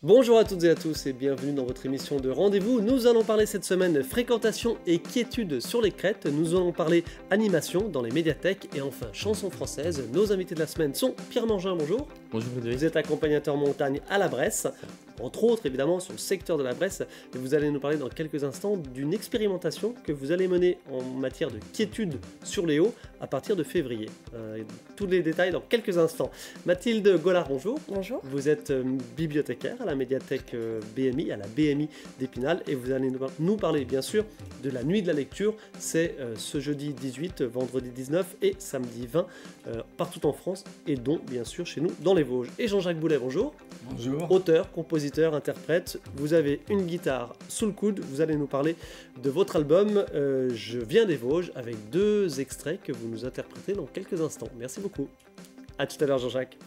Bonjour à toutes et à tous et bienvenue dans votre émission de rendez-vous. Nous allons parler cette semaine de fréquentation et quiétude sur les crêtes. Nous allons parler animation dans les médiathèques et enfin chansons françaises. Nos invités de la semaine sont Pierre Mangin, bonjour. Bonjour Frédéric. Vous êtes accompagnateur montagne à la Bresse, entre autres évidemment sur le secteur de la Bresse. Et vous allez nous parler dans quelques instants d'une expérimentation que vous allez mener en matière de quiétude sur les hauts à partir de février. Tous les détails dans quelques instants. Mathilde Gollard, bonjour. Bonjour. Vous êtes bibliothécaire à la médiathèque BMI, à la BMI d'Épinal, et vous allez nous parler bien sûr de la nuit de la lecture. C'est ce jeudi 18, vendredi 19 et samedi 20 partout en France et dont bien sûr chez nous dans les Vosges. Et Jean-Jacques Boulet, bonjour. Bonjour. Auteur, compositeur, interprète, vous avez une guitare sous le coude, vous allez nous parler de votre album Je viens des Vosges avec 2 extraits que vous nous interprétez dans quelques instants. Merci beaucoup. À tout à l'heure Jean-Jacques.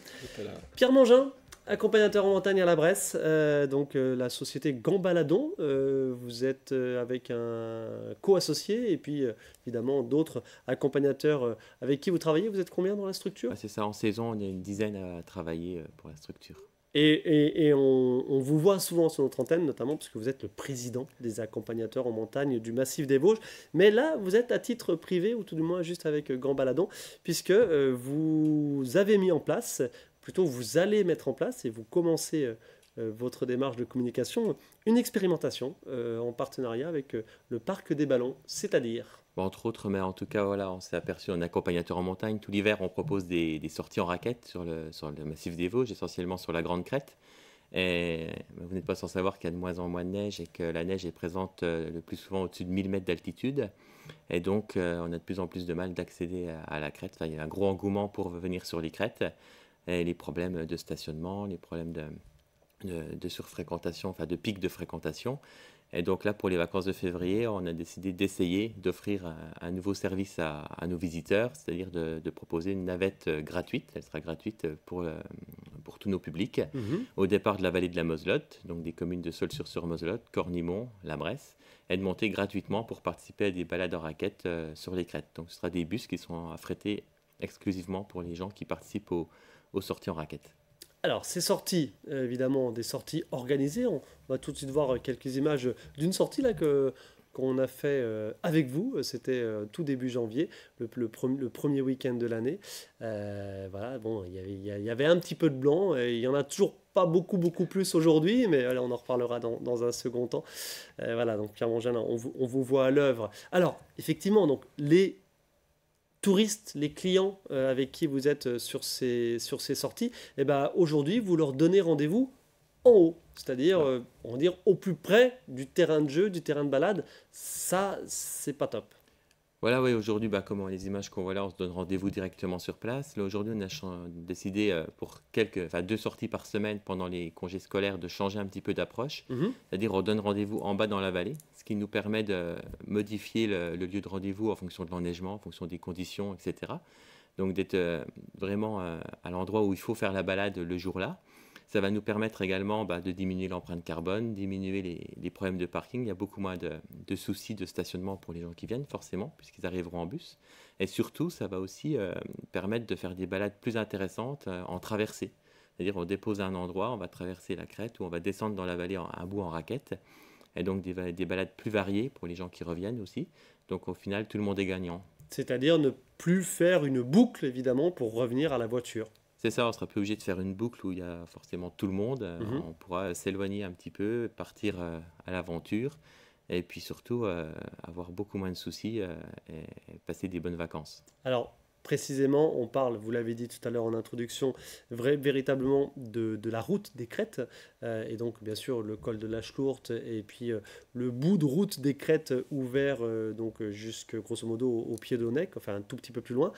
Pierre Mangin, accompagnateur en montagne à la Bresse, la société Gambaladon. Vous êtes avec un co-associé et puis évidemment d'autres accompagnateurs avec qui vous travaillez. Vous êtes combien dans la structure ? C'est ça, en saison, on est une dizaine à travailler pour la structure. Et on vous voit souvent sur notre antenne, notamment parce que vous êtes le président des accompagnateurs en montagne du Massif des Vosges. Mais là, vous êtes à titre privé, ou tout du moins juste avec Gambaladon, puisque vous avez mis en place, plutôt vous allez mettre en place, et vous commencez votre démarche de communication, une expérimentation en partenariat avec le Parc des Ballons, c'est-à-dire... Entre autres, mais en tout cas, voilà, on s'est aperçu en accompagnateur en montagne. Tout l'hiver, on propose des sorties en raquette sur le Massif des Vosges, essentiellement sur la Grande Crête. Et vous n'êtes pas sans savoir qu'il y a de moins en moins de neige et que la neige est présente le plus souvent au-dessus de 1000 mètres d'altitude. Et donc, on a de plus en plus de mal d'accéder à la crête. Enfin, il y a un gros engouement pour venir sur les crêtes. Et les problèmes de stationnement, les problèmes de surfréquentation, enfin de pic de fréquentation. Et donc là, pour les vacances de février, on a décidé d'essayer d'offrir un nouveau service à nos visiteurs, c'est-à-dire de proposer une navette gratuite. Elle sera gratuite pour tous nos publics, au départ de la vallée de la Moselotte, donc des communes de Saulxures-sur-Moselotte, Cornimont, la Bresse, et de monter gratuitement pour participer à des balades en raquette sur les crêtes. Donc ce sera des bus qui sont affrétés exclusivement pour les gens qui participent aux sorties en raquette. Alors, ces sorties, évidemment, des sorties organisées. On va tout de suite voir quelques images d'une sortie là qu'on a fait avec vous. C'était tout début janvier, le premier week-end de l'année. Voilà, bon, il y avait un petit peu de blanc. Et il n'y en a toujours pas beaucoup plus aujourd'hui, mais on en reparlera dans un second temps. Voilà, donc Pierre Mangin, on vous voit à l'œuvre. Alors, effectivement, donc les touristes, les clients avec qui vous êtes sur ces sorties, et ben aujourd'hui, vous leur donnez rendez-vous en haut, c'est-à-dire on va dire au plus près du terrain de jeu, du terrain de balade. Ça, c'est pas top. Voilà, oui, aujourd'hui, comment les images qu'on voit là, on se donne rendez-vous directement sur place. Là, aujourd'hui, on a décidé pour 2 sorties par semaine pendant les congés scolaires de changer un petit peu d'approche. C'est-à-dire, on donne rendez-vous en bas dans la vallée, ce qui nous permet de modifier le lieu de rendez-vous en fonction de l'enneigement, en fonction des conditions, etc. Donc, d'être vraiment à l'endroit où il faut faire la balade le jour-là. Ça va nous permettre également de diminuer l'empreinte carbone, diminuer les problèmes de parking. Il y a beaucoup moins de soucis de stationnement pour les gens qui viennent, forcément, puisqu'ils arriveront en bus. Et surtout, ça va aussi permettre de faire des balades plus intéressantes en traversée. C'est-à-dire, on dépose à un endroit, on va traverser la crête ou on va descendre dans la vallée un bout en raquette. Et donc, des balades plus variées pour les gens qui reviennent aussi. Donc, au final, tout le monde est gagnant. C'est-à-dire ne plus faire une boucle, évidemment, pour revenir à la voiture. C'est ça, on ne sera plus obligé de faire une boucle où il y a forcément tout le monde. On pourra s'éloigner un petit peu, partir à l'aventure et puis surtout avoir beaucoup moins de soucis et passer des bonnes vacances. Alors, précisément, on parle, vous l'avez dit tout à l'heure en introduction, véritablement de la route des crêtes, et donc bien sûr le col de la Schlourte et puis le bout de route des crêtes ouvert donc jusque grosso modo au pied d'Aunec, enfin un tout petit peu plus loin.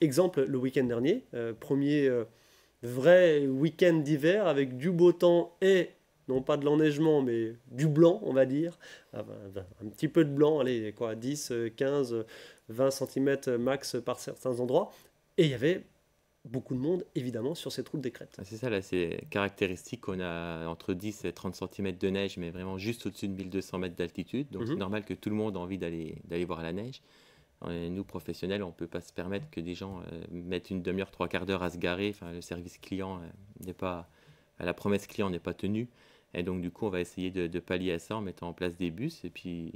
Exemple, le week-end dernier, premier vrai week-end d'hiver avec du beau temps et non pas de l'enneigement, mais du blanc, on va dire. Un petit peu de blanc, allez, quoi, 10, 15, 20 cm max par certains endroits. Et il y avait beaucoup de monde, évidemment, sur cette route des crêtes. C'est ça, là, c'est caractéristique qu'on a entre 10 et 30 cm de neige, mais vraiment juste au-dessus de 1200 mètres d'altitude. Donc, c'est normal que tout le monde ait envie d'aller voir la neige. Nous, professionnels, on ne peut pas se permettre que des gens mettent une demi-heure, 3/4 d'heure à se garer. Enfin, le service client n'est pas la promesse client n'est pas tenue. Et donc, du coup, on va essayer de pallier à ça en mettant en place des bus et puis,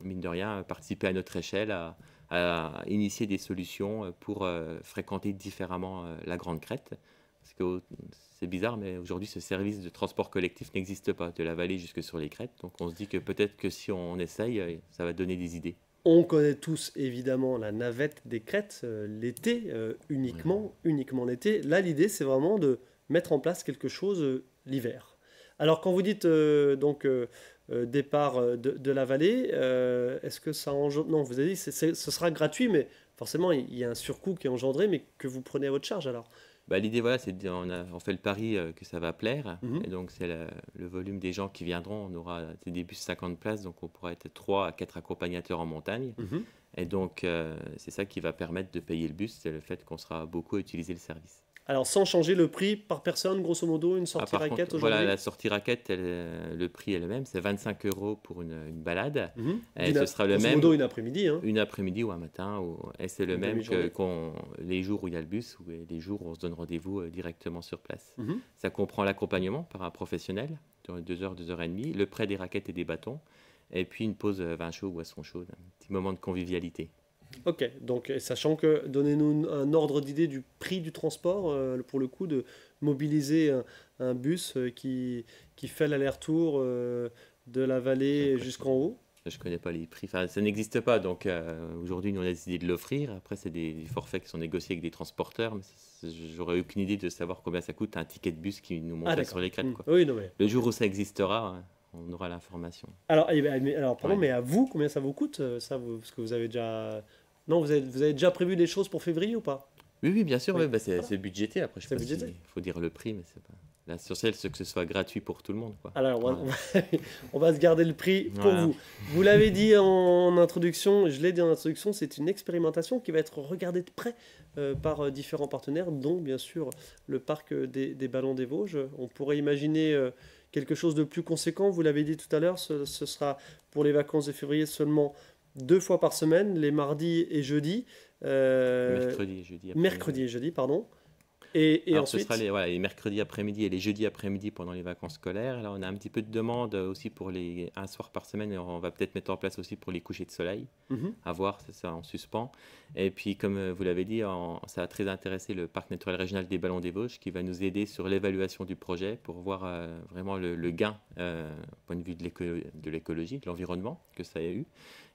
mine de rien, participer à notre échelle à initier des solutions pour fréquenter différemment la Grande Crête. Parce que c'est bizarre, mais aujourd'hui, ce service de transport collectif n'existe pas, de la vallée jusque sur les crêtes. Donc, on se dit que peut-être que si on essaye, ça va donner des idées. On connaît tous évidemment la navette des crêtes l'été, uniquement l'été. Là, l'idée, c'est vraiment de mettre en place quelque chose l'hiver. Alors, quand vous dites départ de la vallée, est-ce que ça engendre... Non, vous avez dit ce sera gratuit, mais forcément, il y a un surcoût qui est engendré, mais que vous prenez à votre charge alors. Bah, l'idée, voilà, c'est on fait le pari que ça va plaire. Mhm. Et donc, c'est le volume des gens qui viendront. On aura des bus 50 places, donc on pourra être 3 à 4 accompagnateurs en montagne. Mhm. Et donc, c'est ça qui va permettre de payer le bus, c'est le fait qu'on sera beaucoup à utiliser le service. Alors, sans changer le prix par personne, grosso modo, une sortie Par raquette contre, aujourd'hui. voilà, la sortie raquette, le prix est le même, c'est 25 € pour une balade. Mhm. Et ce sera le Grosso même modo, une après-midi. Hein. une après-midi ou un matin. Et c'est le Une même demi-journée. les jours où il y a le bus ou les jours où on se donne rendez-vous directement sur place. Mhm. Ça comprend l'accompagnement par un professionnel, 2 heures, 2 heures et demie, le prêt des raquettes et des bâtons, et puis une pause vin chaud ou boisson chaude, un petit moment de convivialité. Ok, donc sachant que, donnez-nous un ordre d'idée du prix du transport, pour le coup, de mobiliser un bus qui fait l'aller-retour de la vallée Après, jusqu'en haut. je ne connais pas les prix, enfin, ça n'existe pas, donc aujourd'hui nous on a décidé de l'offrir. Après c'est des forfaits qui sont négociés avec des transporteurs, mais j'aurais aucune idée de savoir combien ça coûte un ticket de bus qui nous monterait D'accord. sur les crêtes, quoi. Oui, non, mais... Le jour où ça existera, on aura l'information. Alors, pardon, Ouais. mais à vous, combien ça vous coûte, parce que vous avez déjà... Non, vous avez déjà prévu des choses pour février ou pas? Oui, oui, bien sûr, Oui. ouais, bah, Voilà. c'est budgété. Après, je sais C'est pas budgété. s'il faut dire le prix, mais c'est pas. L'essentiel, c'est que ce soit gratuit pour tout le monde, quoi. Alors, Voilà. on va se garder le prix pour Voilà. vous. Vous l'avez dit en introduction, je l'ai dit en introduction, c'est une expérimentation qui va être regardée de près par différents partenaires, dont bien sûr le parc des Ballons des Vosges. On pourrait imaginer quelque chose de plus conséquent, vous l'avez dit tout à l'heure, ce sera pour les vacances de février seulement 2 fois par semaine, les mardis et jeudis. Mercredi et jeudi après-midi. Mercredi et jeudi, pardon. Et Alors, ensuite... ce sera les mercredis après-midi et les jeudis après-midi pendant les vacances scolaires. Là, on a un petit peu de demande aussi pour un soir par semaine. Et on va peut-être mettre en place aussi pour les couchers de soleil. Mhm. À voir, c'est ça en suspens. Et puis, comme vous l'avez dit, ça a très intéressé le Parc naturel régional des Ballons des Vosges qui va nous aider sur l'évaluation du projet pour voir vraiment le gain, au point de vue de l'écologie, de l'environnement que ça a eu.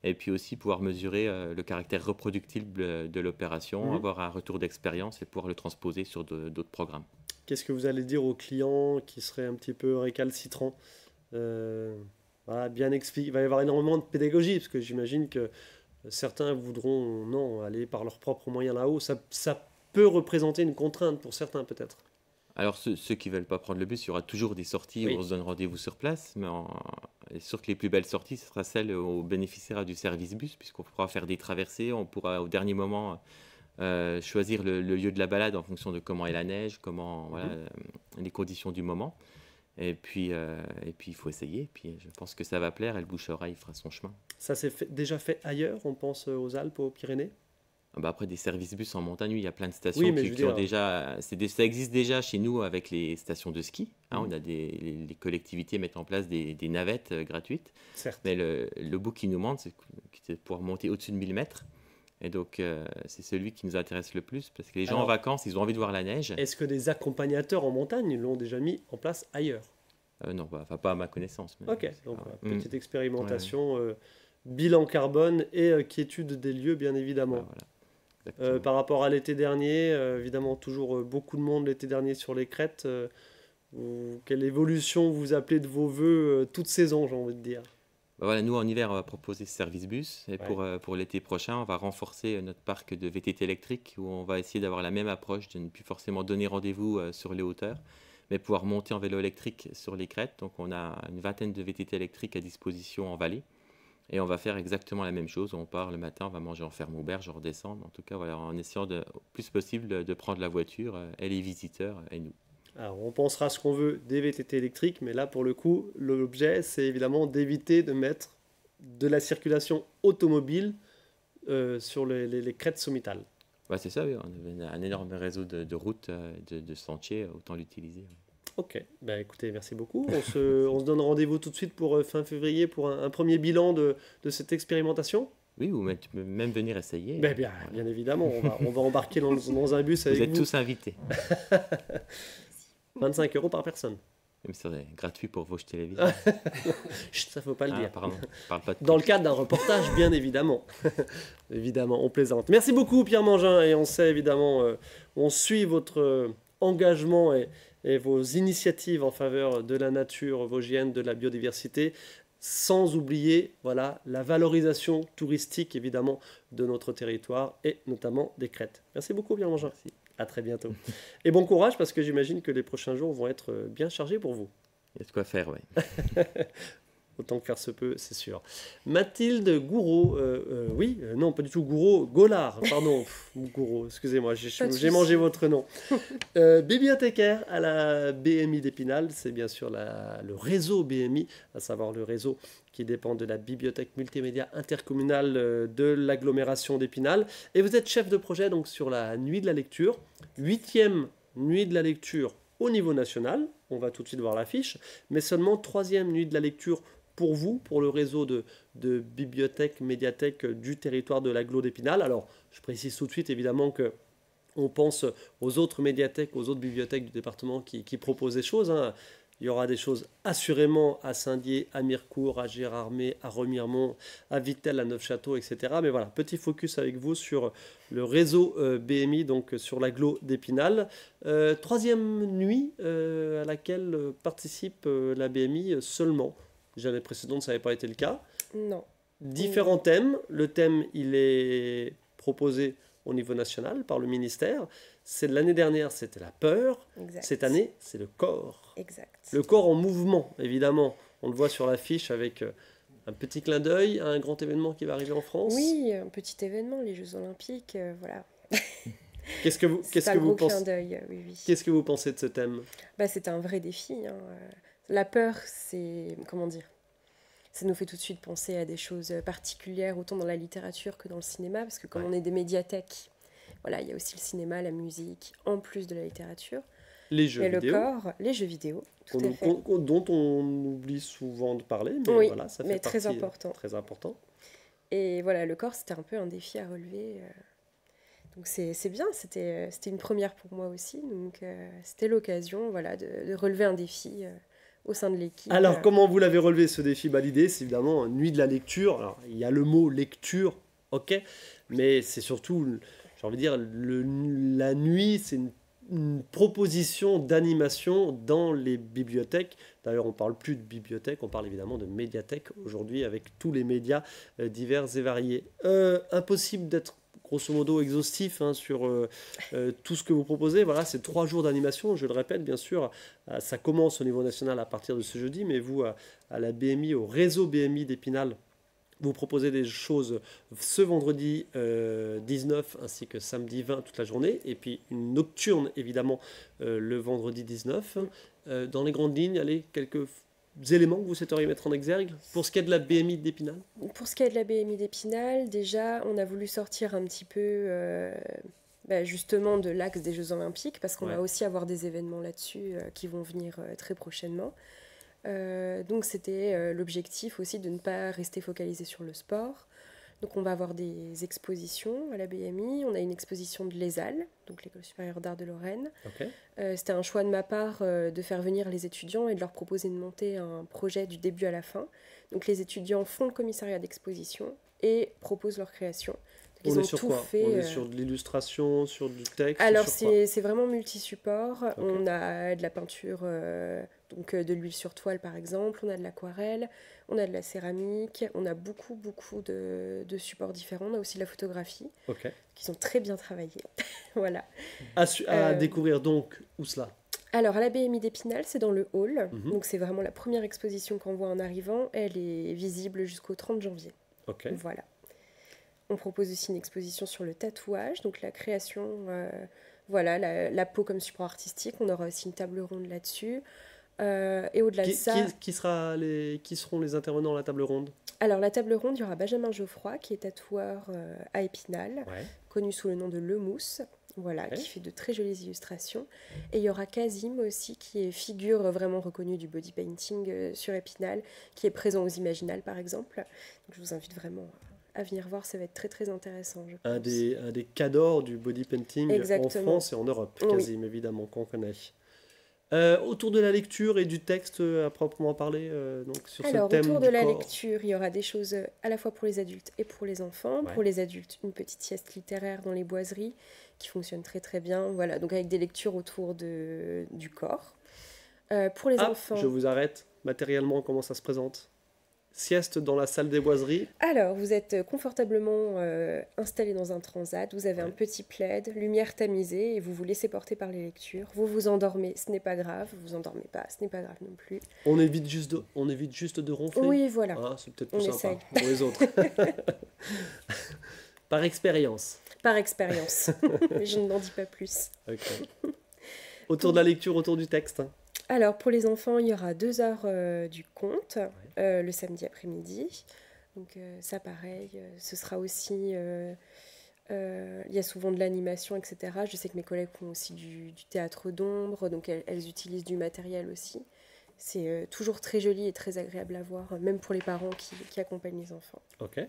Et puis aussi pouvoir mesurer le caractère reproductible de l'opération, Mhm. avoir un retour d'expérience et pouvoir le transposer sur d'autres programmes. Qu'est-ce que vous allez dire aux clients qui seraient un petit peu récalcitrants? Voilà, bien expliquer. Il va y avoir énormément de pédagogie, parce que j'imagine que certains voudront non, aller par leurs propres moyens là-haut. Ça peut représenter une contrainte pour certains, peut-être. Alors ceux qui ne veulent pas prendre le bus, il y aura toujours des sorties Oui. où on se donne rendez-vous sur place, mais et sûr que les plus belles sorties, ce sera celles aux bénéficiaires du service bus, puisqu'on pourra faire des traversées, on pourra au dernier moment choisir le lieu de la balade en fonction de comment est la neige, voilà, les conditions du moment. Et puis il faut essayer. Puis je pense que ça va plaire. Et le bouche-à-oreille fera son chemin. Ça s'est déjà fait ailleurs, on pense aux Alpes, aux Pyrénées. Bah après, des services bus en montagne, il y a plein de stations Oui, mais je veux qui ont dire... déjà. Ça existe déjà chez nous avec les stations de ski. Hein, Mhm. on a les collectivités mettent en place des navettes gratuites. Certes. Mais le bout qui nous manque, c'est de pouvoir monter au-dessus de 1000 mètres. Et donc, c'est celui qui nous intéresse le plus parce que les gens Alors, en vacances, ils ont envie de voir la neige. Est-ce que des accompagnateurs en montagne l'ont déjà mis en place ailleurs? Non, enfin, pas à ma connaissance. Mais Ok, donc petite Ouais, expérimentation, bilan carbone et quiétude des lieux, bien évidemment. voilà, exactement. Par rapport à l'été dernier, évidemment, toujours beaucoup de monde l'été dernier sur les crêtes. Quelle évolution vous appelez de vos voeux toute saison, j'ai envie de dire? Bah voilà, nous en hiver, on va proposer ce service bus. Et Ouais. pour l'été prochain, on va renforcer notre parc de VTT électrique où on va essayer d'avoir la même approche, de ne plus forcément donner rendez-vous sur les hauteurs, mais pouvoir monter en vélo électrique sur les crêtes. Donc on a une vingtaine de VTT électriques à disposition en vallée. Et on va faire exactement la même chose. On part le matin, on va manger en ferme auberge, on redescend. En tout cas, voilà, en essayant au plus possible de prendre la voiture, et les visiteurs et nous. Alors, on pensera ce qu'on veut des VTT électriques, mais là, pour le coup, l'objet, c'est évidemment d'éviter de mettre de la circulation automobile sur les crêtes sommitales. Ouais, c'est ça, oui. On avait un énorme réseau de routes, de sentiers, autant l'utiliser. Ok, bah, écoutez, merci beaucoup. On se donne rendez-vous tout de suite pour fin février pour un premier bilan de cette expérimentation. Oui, ou tu peux même venir essayer. Ben bien, Voilà. bien évidemment, on va embarquer dans un bus Vous avec êtes vous. tous invités. 25 € par personne. Même si c'est gratuit pour vos télévisions. Chut, ça faut pas le dire. Pardon, je parle pas de Dans le cadre d'un reportage, bien évidemment. Évidemment, on plaisante. Merci beaucoup Pierre Mangin, et on sait évidemment, on suit votre engagement et vos initiatives en faveur de la nature vosgienne, de la biodiversité, sans oublier voilà, la valorisation touristique évidemment de notre territoire et notamment des crêtes. Merci beaucoup Pierre Mangin. Merci. À très bientôt. Et bon courage parce que j'imagine que les prochains jours vont être bien chargés pour vous. Il y a de quoi faire, oui. Autant que faire se peut, c'est sûr. Mathilde Gouraud, non, pas du tout Gouraud, Gollard, pardon, Gouraud, excusez-moi, j'ai mangé votre nom. Bibliothécaire à la BMI d'Épinal, c'est bien sûr le réseau BMI, à savoir le réseau qui dépend de la bibliothèque multimédia intercommunale de l'agglomération d'Épinal. Et vous êtes chef de projet donc sur la nuit de la lecture, 8e nuit de la lecture au niveau national, on va tout de suite voir l'affiche, mais seulement 3e nuit de la lecture pour vous, pour le réseau de bibliothèques, médiathèques du territoire de l'agglo d'Épinal. Alors, je précise tout de suite évidemment que on pense aux autres médiathèques, aux autres bibliothèques du département qui proposent des choses, hein. Il y aura des choses assurément à Saint-Dié, à Mirecourt, à Gérardmer, à Remiremont, à Vittel, à Neufchâteau, etc. Mais voilà, petit focus avec vous sur le réseau BMI, donc sur l'agglo d'Épinal. 3e nuit à laquelle participe la BMI seulement. Les années précédentes, ça n'avait pas été le cas. Non. Différents thèmes. Le thème, il est proposé au niveau national par le ministère. C'est de l'année dernière, c'était la peur. Exact. Cette année, c'est le corps. Exact. Le corps en mouvement, évidemment. On le voit sur l'affiche avec un petit clin d'œil à un grand événement qui va arriver en France. Oui, un petit événement, les Jeux Olympiques, voilà. Qu'est-ce que vous clin pensez d'œil, oui. Qu'est-ce que vous pensez de ce thème? C'est un vrai défi, hein. La peur, c'est... Comment dire? Ça nous fait tout de suite penser à des choses particulières, autant dans la littérature que dans le cinéma, parce que comme on est des médiathèques, voilà, il y a aussi le cinéma, la musique, en plus de la littérature. Les jeux vidéo. Le corps, les jeux vidéo, tout à fait. Dont on oublie souvent de parler, mais oui, voilà, ça fait mais partie, très important. Très important. Et voilà, le corps, c'était un peu un défi à relever. Donc c'est bien, c'était une première pour moi aussi. Donc c'était l'occasion voilà, de relever un défi au sein de l'équipe. Alors, comment vous l'avez relevé ce défi? L'idée, c'est évidemment nuit de la lecture. Alors, il y a le mot lecture, ok, mais c'est surtout, j'ai envie de dire, la nuit, c'est une proposition d'animation dans les bibliothèques. D'ailleurs, on ne parle plus de bibliothèque, on parle évidemment de médiathèque aujourd'hui avec tous les médias divers et variés. Impossible d'être grosso modo exhaustif sur tout ce que vous proposez. Voilà, c'est 3 jours d'animation, je le répète bien sûr. Ça commence au niveau national à partir de ce jeudi, mais vous, à la BMI, au réseau BMI d'Épinal, vous proposez des choses ce vendredi 19 ainsi que samedi 20 toute la journée, et puis une nocturne évidemment le vendredi 19. Dans les grandes lignes, allez, quelques éléments que vous souhaiteriez mettre en exergue pour ce qui est de la BMI d'Épinal? Pour ce qui est de la BMI d'Épinal, déjà, on a voulu sortir un petit peu justement de l'axe des Jeux Olympiques, parce qu'on va aussi avoir des événements là-dessus qui vont venir très prochainement. Donc c'était l'objectif aussi de ne pas rester focalisé sur le sport. Donc on va avoir des expositions à la BMI. On a une exposition de l'ESAL, donc l'École supérieure d'art de Lorraine. Okay. C'était un choix de ma part de faire venir les étudiants et de leur proposer de monter un projet du début à la fin. Donc les étudiants font le commissariat d'exposition et proposent leur création. On est sur quoi? On est sur de l'illustration, sur du texte? Alors c'est vraiment multi-support. Okay. On a de la peinture, donc de l'huile sur toile par exemple, on a de l'aquarelle, on a de la céramique, on a beaucoup de supports différents. On a aussi de la photographie, qui sont très bien travaillés. Voilà. À découvrir donc, où cela? Alors à la BMI d'Épinal, c'est dans le hall. Donc c'est vraiment la première exposition qu'on voit en arrivant. Elle est visible jusqu'au 30 janvier. Voilà. On propose aussi une exposition sur le tatouage, donc la création, la peau comme support artistique. On aura aussi une table ronde là-dessus. Et au-delà de ça... Qui seront les intervenants à la table ronde? Alors, la table ronde, il y aura Benjamin Geoffroy, qui est tatoueur à Épinal, connu sous le nom de Le Mousse. Voilà, qui fait de très jolies illustrations. Et il y aura Kazim aussi, qui est figure vraiment reconnue du body painting sur Épinal, qui est présent aux Imaginales par exemple. Donc, je vous invite vraiment à venir voir, ça va être très très intéressant. Je pense. Un des cadors du body painting en France et en Europe, Kazim, évidemment, qu'on connaît. Autour de la lecture et du texte à proprement parler, donc sur Alors, ce thème autour de la corps. lecture, il y aura des choses à la fois pour les adultes et pour les enfants. Pour les adultes, une petite sieste littéraire dans les boiseries qui fonctionne très très bien. Voilà, donc avec des lectures autour du corps. Pour les enfants... Je vous arrête. Matériellement, comment ça se présente? Sieste dans la salle des boiseries. Alors, vous êtes confortablement installé dans un transat, vous avez un petit plaid, lumière tamisée, et vous vous laissez porter par les lectures. Vous vous endormez, ce n'est pas grave. Vous vous endormez pas, ce n'est pas grave non plus. On évite juste de ronfler. Oui, voilà. C'est peut-être plus sympa pour les autres. Par expérience. Par expérience. Je n'en dis pas plus. Okay. Autour de la lecture, autour du texte. Alors, pour les enfants, il y aura 2 heures du conte le samedi après-midi. Donc, ça, pareil, ce sera aussi... il y a souvent de l'animation, etc. Je sais que mes collègues font aussi du théâtre d'ombre, donc elles utilisent du matériel aussi. C'est toujours très joli et très agréable à voir, même pour les parents qui accompagnent les enfants. Ok.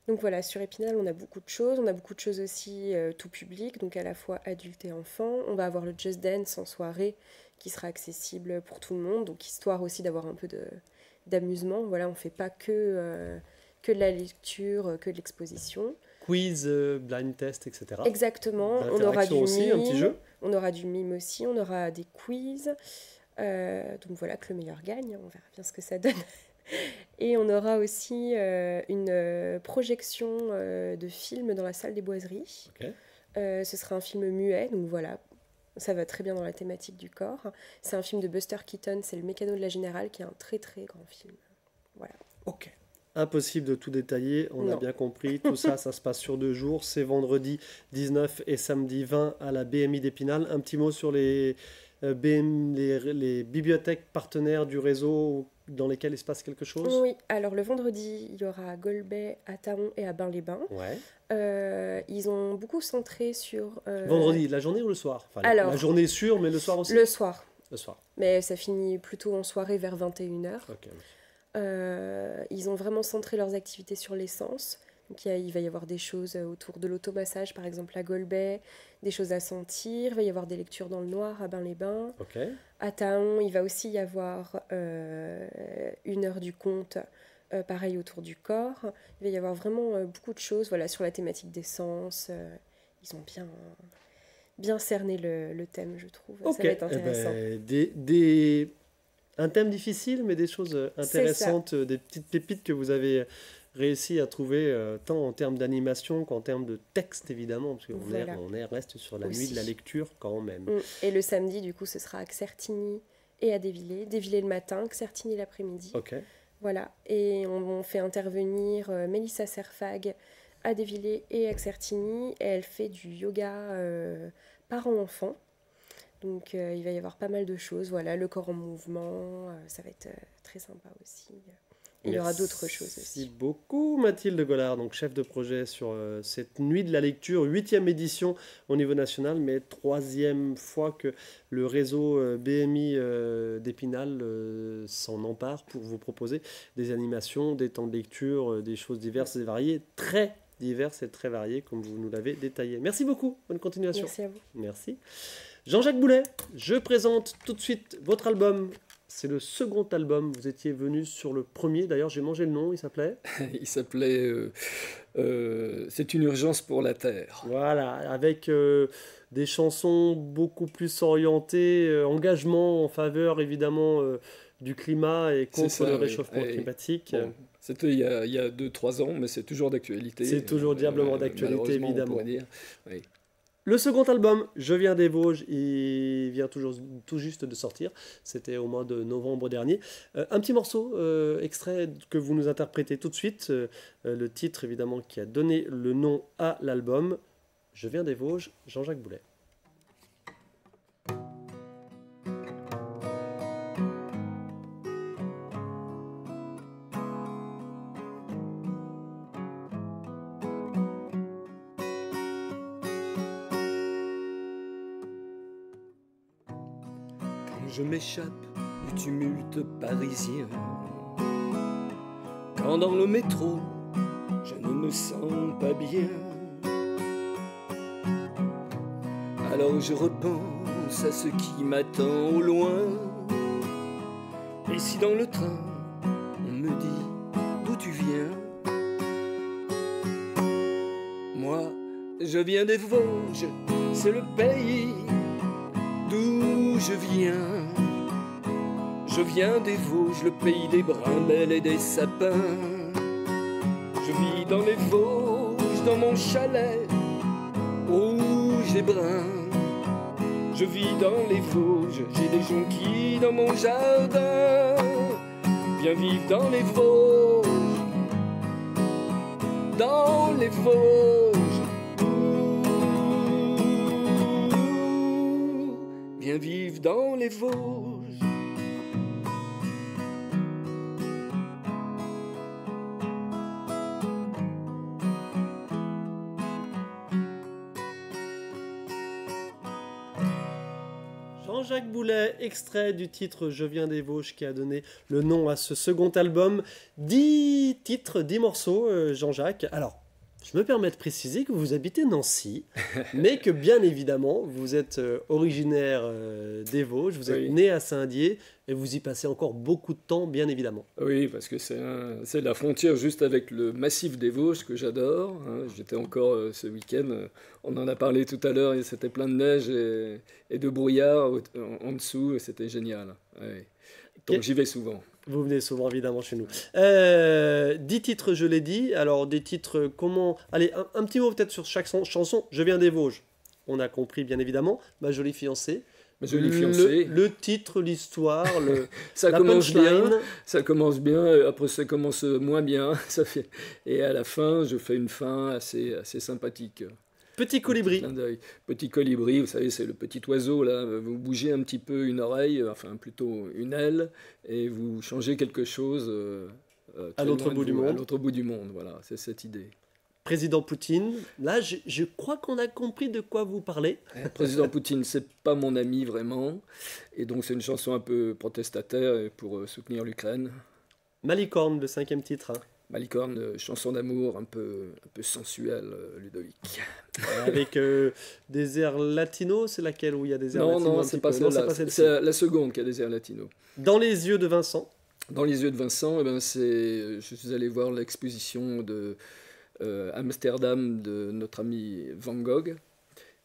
Donc voilà, sur Épinal, on a beaucoup de choses. On a beaucoup de choses aussi tout public, donc à la fois adultes et enfants. On va avoir le Just Dance en soirée, qui sera accessible pour tout le monde, donc histoire aussi d'avoir un peu d'amusement. Voilà, on ne fait pas que de la lecture, que de l'exposition. Quiz, blind test, etc. Exactement. On aura du aussi, mime, un petit jeu. On aura du mime aussi, on aura des quiz. Donc voilà, que le meilleur gagne, on verra bien ce que ça donne. Et on aura aussi une projection de film dans la salle des boiseries. Okay. Ce sera un film muet, donc voilà, ça va très bien dans la thématique du corps. C'est un film de Buster Keaton, c'est Le Mécano de la Générale, qui est un très très grand film. Voilà. Ok. Impossible de tout détailler, on a bien compris. Tout ça, ça se passe sur 2 jours. C'est vendredi 19 et samedi 20 à la BMI d'Épinal. Un petit mot sur les bibliothèques partenaires du réseau dans lesquelles il se passe quelque chose? Oui, alors le vendredi, il y aura à Golbet, à Thaon et à Bain-les-Bains. Ouais. Ils ont beaucoup centré sur... Vendredi, la journée ou le soir? Alors, la journée est sûre, mais le soir aussi? Le soir. Le soir. Mais ça finit plutôt en soirée vers 21h. Ok. Ils ont vraiment centré leurs activités sur l'essence. Donc il va y avoir des choses autour de l'automassage, par exemple à Golbet, des choses à sentir. Il va y avoir des lectures dans le noir à Bain-les-Bains. Okay. À Thaon, il va aussi y avoir 1 heure du conte, pareil autour du corps. Il va y avoir vraiment beaucoup de choses sur la thématique d'essence. Ils ont bien cerné le thème, je trouve. Ça va être intéressant. Un thème difficile, mais des choses intéressantes, des petites pépites que vous avez réussi à trouver, tant en termes d'animation qu'en termes de texte, évidemment, parce qu'on reste sur la nuit de la lecture quand même. Et le samedi, du coup, ce sera à Certigny et à Dévillers. Dévillers le matin, Certigny l'après-midi. Ok. Voilà, et on fait intervenir Mélissa Serfag à Dévillers et à Certigny, et elle fait du yoga parents-enfants. Donc il va y avoir pas mal de choses, voilà, le corps en mouvement, ça va être très sympa aussi. Et il y aura d'autres choses aussi. Merci beaucoup Mathilde Gollard, donc chef de projet sur cette nuit de la lecture, 8e édition au niveau national, mais 3e fois que le réseau BMI d'Épinal s'en empare pour vous proposer des animations, des temps de lecture, des choses diverses et variées, très diverses et très variées comme vous nous l'avez détaillé. Merci beaucoup, bonne continuation. Merci à vous. Merci. Jean-Jacques Boulet, je présente tout de suite votre album. C'est le second album. Vous étiez venu sur le premier. D'ailleurs, j'ai mangé le nom. Il s'appelait Il s'appelait C'est une urgence pour la Terre. Voilà, avec des chansons beaucoup plus orientées, engagement en faveur, évidemment, du climat et contre le réchauffement climatique. Bon, c'était il y a 2-3 ans, mais c'est toujours d'actualité. C'est toujours diablement d'actualité, évidemment. On pourrait dire. Oui. Le second album, Je viens des Vosges, il vient tout juste de sortir. C'était au mois de novembre dernier. Un petit morceau extrait que vous nous interprétez tout de suite. Le titre, évidemment, qui a donné le nom à l'album. Je viens des Vosges, Jean-Jacques Boulet. je m'échappe du tumulte parisien. Quand dans le métro, je ne me sens pas bien. Alors je repense à ce qui m'attend au loin. Et si dans le train, on me dit d'où tu viens? Moi, je viens des Vosges, c'est le pays d'où je viens. Je viens des Vosges, le pays des brimelles et des sapins. Je vis dans les Vosges, dans mon chalet rouge et brun. Je vis dans les Vosges, j'ai des jonquilles dans mon jardin. Viens vivre dans les Vosges, dans les Vosges. Viens vivre dans les Vosges. Jean-Jacques Boulet, extrait du titre Je viens des Vosges qui a donné le nom à ce second album. 10 titres, 10 morceaux, Jean-Jacques. Alors, je me permets de préciser que vous habitez Nancy, mais que bien évidemment, vous êtes originaire des Vosges, vous êtes né à Saint-Dié et vous y passez encore beaucoup de temps, bien évidemment. Oui, parce que c'est la frontière juste avec le massif des Vosges que j'adore. Hein. J'étais encore ce week-end, on en a parlé tout à l'heure, et c'était plein de neige et de brouillard en dessous, et c'était génial. Ouais. Donc j'y vais souvent. Vous venez souvent, évidemment, chez nous. 10 titres, je l'ai dit. Alors, des titres, comment... Allez, un petit mot peut-être sur chaque chanson. Je viens des Vosges. On a compris, bien évidemment. Ma jolie fiancée. Ma jolie fiancée. Le titre, l'histoire, ça la commence punchline. bien. Ça commence bien, après ça commence moins bien. Et à la fin, je fais une fin assez sympathique. Petit colibri. Petit colibri, vous savez, c'est le petit oiseau, là. Vous bougez un petit peu une oreille, enfin plutôt une aile, et vous changez quelque chose à l'autre bout du monde. À l'autre bout du monde, voilà, c'est cette idée. Président Poutine, là, je crois qu'on a compris de quoi vous parlez. Président Poutine, c'est pas mon ami vraiment, et donc c'est une chanson un peu protestataire pour soutenir l'Ukraine. Malicorne, le 5e titre. Malicorne, chanson d'amour un peu sensuelle, Ludovic. Avec des airs latinos, c'est laquelle où il y a des airs latinos? Non, c'est pas celle-là. C'est la seconde qui a des airs latinos. Dans les yeux de Vincent. Dans les yeux de Vincent, je suis allé voir l'exposition de Amsterdam de notre ami Van Gogh,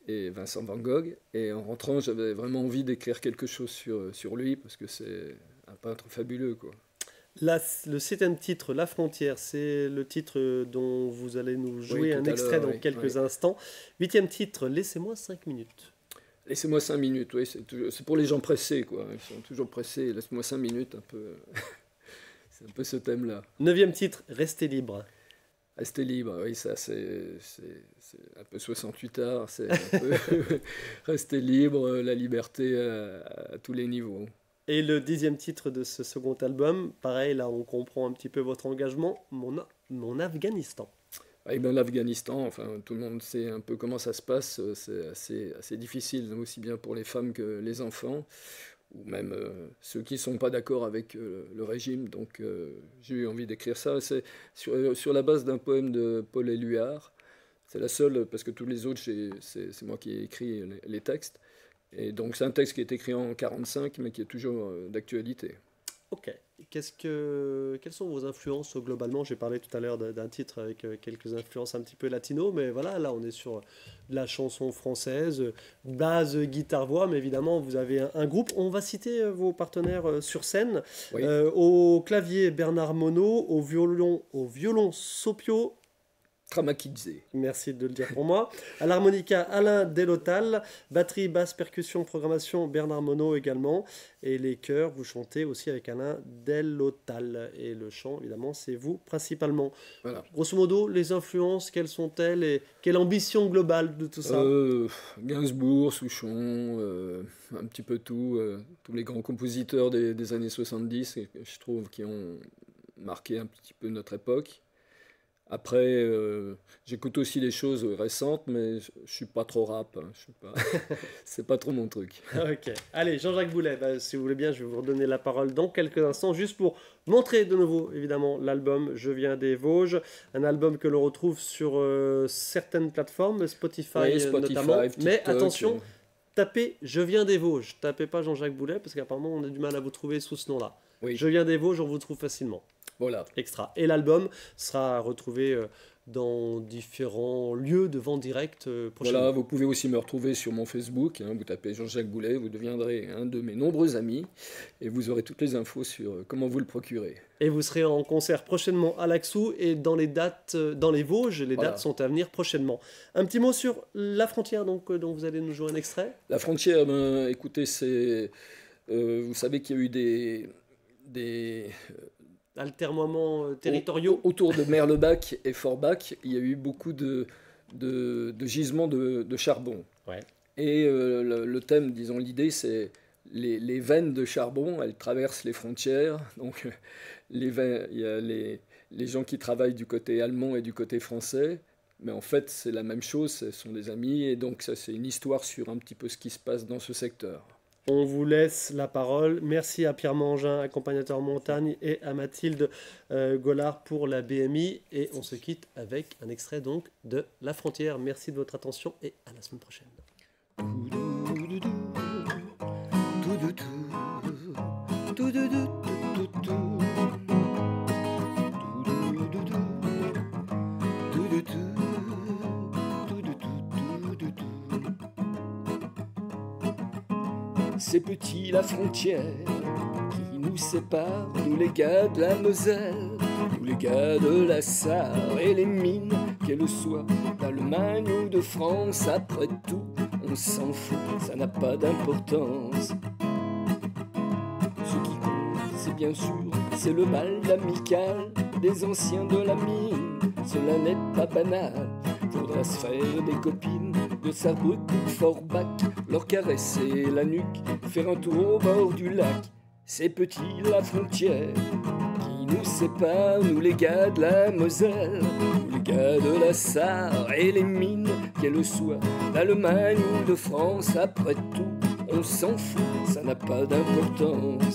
et Vincent Van Gogh. Et en rentrant, j'avais vraiment envie d'écrire quelque chose sur lui, parce que c'est un peintre fabuleux, quoi. Le 7e titre, La Frontière, c'est le titre dont vous allez nous jouer un extrait dans quelques instants. 8e titre, Laissez-moi 5 minutes. Laissez-moi 5 minutes, oui, c'est pour les gens pressés, quoi. Ils sont toujours pressés. Laisse-moi 5 minutes, un peu. C'est un peu ce thème-là. 9e titre, Restez libre. Rester libre, oui, ça c'est un peu 68 heures, c'est un peu rester libre, la liberté à tous les niveaux. Et le 10e titre de ce second album, pareil, là on comprend un petit peu votre engagement, mon Afghanistan. Et bien l'Afghanistan, enfin tout le monde sait un peu comment ça se passe, c'est assez difficile, aussi bien pour les femmes que les enfants, ou même ceux qui ne sont pas d'accord avec le régime. Donc j'ai eu envie d'écrire ça. C'est sur la base d'un poème de Paul Éluard. C'est la seule, parce que tous les autres, c'est moi qui ai écrit les textes. Et donc c'est un texte qui est écrit en 1945, mais qui est toujours d'actualité. Ok. Quelles sont vos influences globalement? J'ai parlé tout à l'heure d'un titre avec quelques influences un petit peu latino, mais voilà, là on est sur de la chanson française, base guitare-voix, mais évidemment vous avez un groupe. On va citer vos partenaires sur scène. Oui. Au clavier, Bernard Monod, au violon Sopio. Tramakidze. Merci de le dire pour moi. À l'harmonica, Alain Delotal. Batterie, basse, percussion, programmation, Bernard Monod également. Et les chœurs, vous chantez aussi avec Alain Delotal. Et le chant, évidemment, c'est vous principalement. Voilà. Grosso modo, les influences, quelles sont-elles et quelle ambition globale de tout ça? Gainsbourg, Souchon, un petit peu tout. Tous les grands compositeurs des années 70, je trouve, qui ont marqué un petit peu notre époque. Après, j'écoute aussi des choses récentes, mais je suis pas trop rap. Hein, c'est pas trop mon truc. Ok. Allez, Jean-Jacques Boulet, si vous voulez bien, je vais vous redonner la parole dans quelques instants, juste pour montrer de nouveau, évidemment, l'album Je viens des Vosges, un album que l'on retrouve sur certaines plateformes, Spotify, Oui, notamment. TikTok, Mais attention, tapez Je viens des Vosges, tapez pas Jean-Jacques Boulet, parce qu'apparemment on a du mal à vous trouver sous ce nom-là. Oui. Je viens des Vosges, on vous trouve facilement. Voilà. Extra. Et l'album sera retrouvé dans différents lieux de vente directe prochainement. Voilà, vous pouvez aussi me retrouver sur mon Facebook. Hein, vous tapez Jean-Jacques Boulet, vous deviendrez un de mes nombreux amis et vous aurez toutes les infos sur comment vous le procurer. Et vous serez en concert prochainement à Laxou et dans les dates, dans les Vosges, les dates sont à venir prochainement. Un petit mot sur La Frontière, donc, dont vous allez nous jouer un extrait. La Frontière, écoutez, c'est, vous savez qu'il y a eu des altermoiements territoriaux. Autour de Merlebach et Forbach, il y a eu beaucoup de gisements de charbon. Ouais. Et le thème, disons, l'idée, c'est les veines de charbon, elles traversent les frontières. Donc, il y a les gens qui travaillent du côté allemand et du côté français. Mais en fait, c'est la même chose, ce sont des amis. Et donc, ça, c'est une histoire sur un petit peu ce qui se passe dans ce secteur. On vous laisse la parole. Merci à Pierre Mangin, accompagnateur montagne, et à Mathilde Gollard pour la BMI. Et on se quitte avec un extrait donc de La Frontière. Merci de votre attention et à la semaine prochaine. C'est petit la frontière qui nous sépare, nous les gars de la Moselle, nous les gars de la Sarre et les mines, qu'elles soient d'Allemagne ou de France, après tout, on s'en fout, ça n'a pas d'importance. Ce qui compte, c'est bien sûr, c'est le mal amical des anciens de la mine, cela n'est pas banal, faudra se faire des copines de Sarrebruck ou de Forbach, leur caresser la nuque, faire un tour au bord du lac. C'est petit la frontière qui nous sépare, nous les gars de la Moselle, nous les gars de la Sarre et les mines, qu'elles soient d'Allemagne ou de France, après tout, on s'en fout, ça n'a pas d'importance.